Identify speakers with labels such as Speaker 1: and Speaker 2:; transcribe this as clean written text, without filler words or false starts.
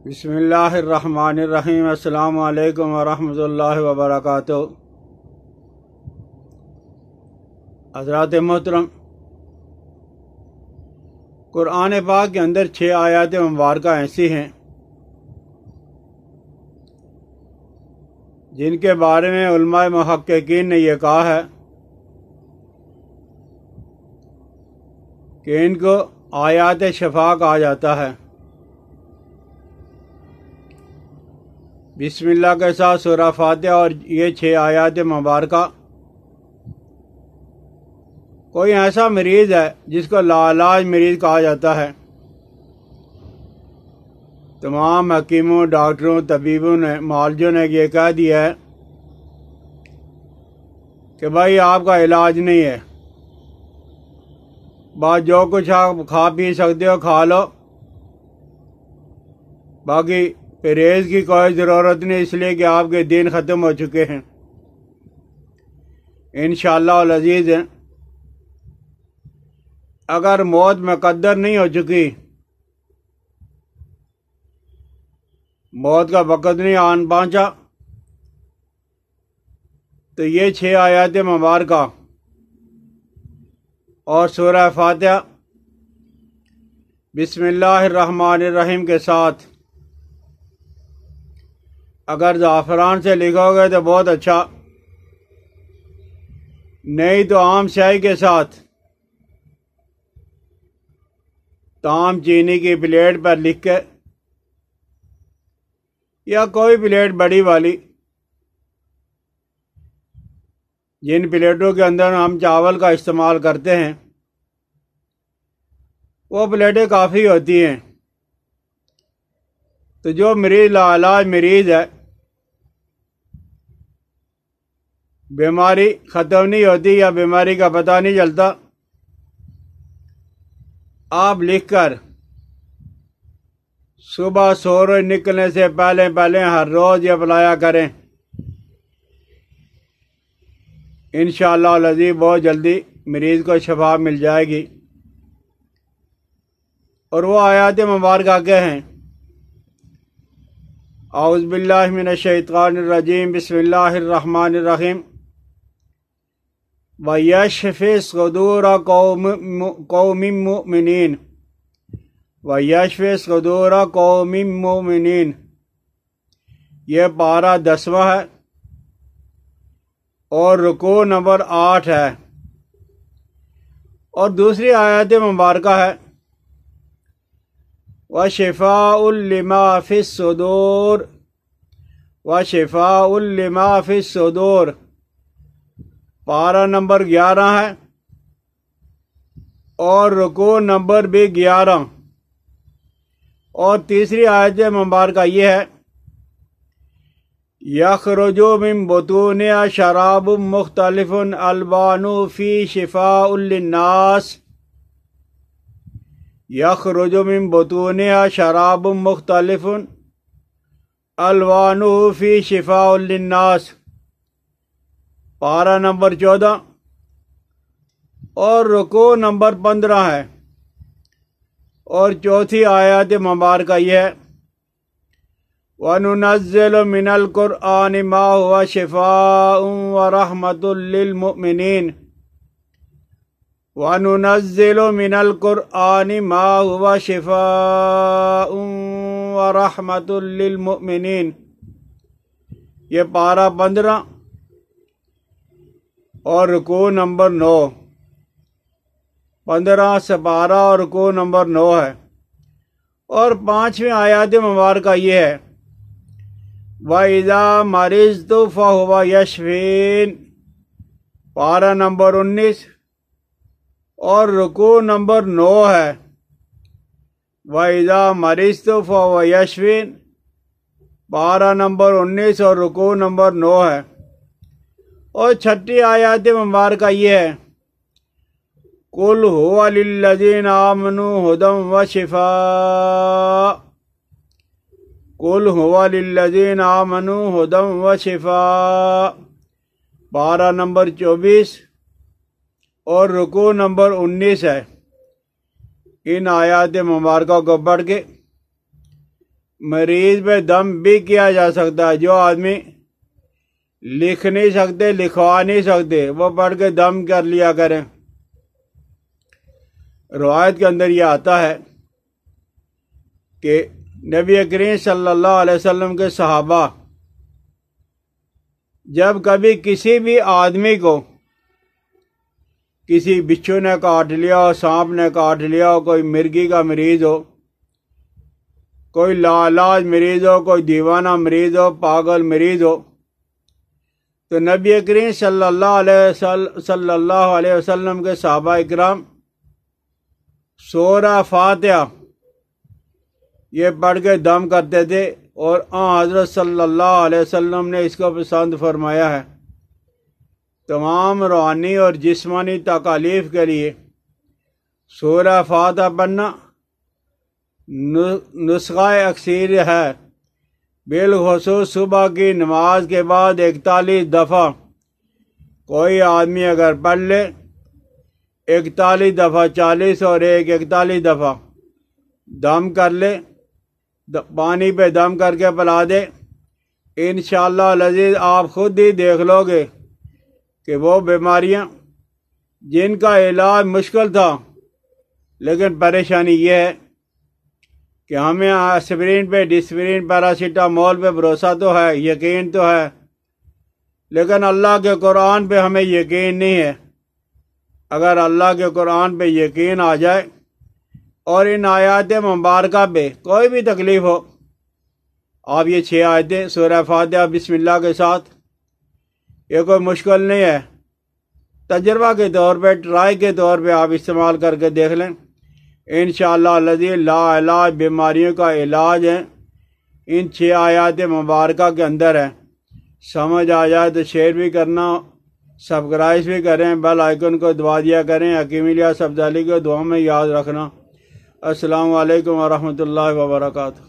Speaker 1: بسم اللہ الرحمن الرحیم۔ السلام علیکم ورحمۃ اللہ وبرکاتہ۔ حضرات محترم، قرآن پاک کے اندر 6 آیات مبارکہ ایسی ہیں جن کے بارے میں علماء محققین نے یہ کہا ہے کہ ان کو آیات شفا کہا جاتا ہے۔ بسم اللہ کے ساتھ سورہ فاتحہ اور یہ 6 آیات مبارکہ، کوئی ایسا مریض ہے جس کو لاعلاج مریض کہا جاتا ہے، تمام حکیموں، ڈاکٹروں، طبیبوں نے، معالجوں نے یہ کہہ دیا ہے کہ بھائی آپ کا علاج نہیں ہے، بات جو کچھ آپ کھا پی سکتے ہو کھا لو، باقی پرہیز کی کوئی ضرورت نہیں، اس لیے کہ آپ کے دن ختم ہو چکے ہیں۔ انشاءاللہ العزیز اگر موت مقدر نہیں ہو چکی، موت کا وقت نہیں آن پہنچا، تو یہ 6 آیات مبارکہ اور سورہ فاتحہ بسم اللہ الرحمن الرحیم کے ساتھ اگر زعفران سے لکھو گے تو بہت اچھا، نہیں تو عام سیاہی کے ساتھ تام چینی کی پلیٹ پر لکھ کے، یا کوئی پلیٹ بڑی والی، جن پلیٹوں کے اندر ہم چاول کا استعمال کرتے ہیں وہ پلیٹیں کافی ہوتی ہیں، تو جو مریض لاعلاج مریض ہے، بیماری ختم نہیں ہوتی یا بیماری کا پتہ نہیں چلتا، آپ لکھ کر صبح سورج نکلنے سے پہلے ہر روز یہ اپلایا کریں، انشاءاللہ العزیز بہت جلدی مریض کو شفا مل جائے گی۔ اور وہ آیات مبارکہ کیا ہیں؟ اعوذ باللہ من الشیطان الرجیم، بسم اللہ الرحمن الرحیم، وَيَشْفِ صُدُورَ قَوْمٍ مُؤْمِنِينَ وَيَشْفِ صُدُورَ قَوْمٍ مُؤْمِنِينَ، یہ پارہ 10واں ہے اور رکوع نمبر 8 ہے، اور دوسری آیت مبارکہ ہے وَشِفَاءٌ لِمَا فِي الصُّدُورِ وَشِفَاءٌ لِمَا فِي الصُّدُورِ، پارہ نمبر 11 ہے اور رکوع نمبر بھی 11، اور تیسری آیت مبارکہ یہ ہے یخرج من بطونها شراب مختلف الوانه فيه شفاء للناس یخرج من بطونها شراب مختلف الوانه فيه شفاء للناس، پارہ نمبر 14 اور رکوع نمبر 15 ہے، اور چوتھی آیات مبارکہ یہ ہے وَنُنَزِّلُ مِنَ الْقُرْآنِ مَا هُوَ شِفَاءٌ وَرَحْمَةٌ لِّلْمُؤْمِنِينَ وَنُنَزِّلُ مِنَ الْقُرْآنِ مَا هُوَ شِفَاءٌ وَرَحْمَةٌ لِّلْمُؤْمِنِينَ، یہ پارہ 15 اور رکوع نمبر 9، 15 سپارہ اور رکوع نمبر 9 ہے، اور 5ویں آیات مبارکہ یہ ہے وَإِذَا مَرِضْتُ فَهُوَ يَشْفِينِ، پارہ نمبر 19 اور رکوع نمبر 9 ہے، وَإِذَا مَرِضْتُ فَهُوَ يَشْفِينِ، پارہ نمبر 19 اور رکوع نمبر 9 ہے، اور 6ٹھی آیات مبارکہ یہ ہے قُلْ هُوَ لِلَّذِينَ آمَنُوا هُدًى وَشِفَاءٌ قُلْ هُوَ لِلَّذِينَ آمَنُوا هُدًى وَشِفَاءٌ، پارہ نمبر 24 اور رکوع نمبر 19 ہے۔ ان آیات مبارکہ کو پڑھ کے مریض پہ دم بھی کیا جا سکتا ہے۔ جو آدمی لکھ نہیں سکتے، لکھوا نہیں سکتے، وہ پڑھ کے دم کر لیا کریں۔ روایت کے اندر یہ آتا ہے کہ نبی کریم صلی اللہ علیہ وسلم کے صحابہ جب کبھی کسی بھی آدمی کو کسی بچھو نے کاٹ لیا ہو، سانپ نے کاٹ لیا ہو، کوئی مرگی کا مریض ہو، کوئی لاعلاج مریض ہو، کوئی دیوانہ مریض ہو، پاگل مریض ہو، تو نبی کریم صلی اللہ علیہ وسلم کے صحابہ اکرام سورہ فاتحہ یہ پڑھ کے دم کرتے تھے، اور حضرت صلی اللہ علیہ وسلم نے اس کو پسند فرمایا ہے۔ تمام روحانی اور جسمانی تکالیف کے لیے سورہ فاتحہ پڑھنا نسخہ اکثیر ہے، بالخصوص صبح کی نماز کے بعد 41 دفعہ کوئی آدمی اگر پڑھ لے، 41 دفعہ 40 اور 41 دفعہ دم کر لے، پانی پہ دم کر کے پلا دے، انشاءاللہ العزیز آپ خود ہی دیکھ لو گے کہ وہ بیماریاں جن کا علاج مشکل تھا، لیکن پریشانی یہ ہے کہ ہمیں اسپرین پہ، ڈسپرین، پیراسیٹامول پہ بھروسہ تو ہے، یقین تو ہے، لیکن اللہ کے قرآن پہ ہمیں یقین نہیں ہے۔ اگر اللہ کے قرآن پہ یقین آ جائے اور ان آیات مبارکہ پہ کوئی بھی تکلیف ہو، آپ یہ 6 آیتیں سورہ فاتحہ بسم اللہ کے ساتھ، یہ کوئی مشکل نہیں ہے، تجربہ کے طور پہ، ٹرائی کے طور پہ آپ استعمال کر کے دیکھ لیں، انشاءاللہ الذی لا علاج بیماریوں کا علاج ہے ان 6 آیات مبارکہ کے اندر ہے۔ سمجھ آ جائے تو شیئر بھی کرنا، سبسکرائب بھی کریں، بیل آئیکن کو دبا دیا کریں۔ حکیم الیاس افضالی کو دعا میں یاد رکھنا۔ السلام علیکم ورحمۃ اللہ وبرکاتہ۔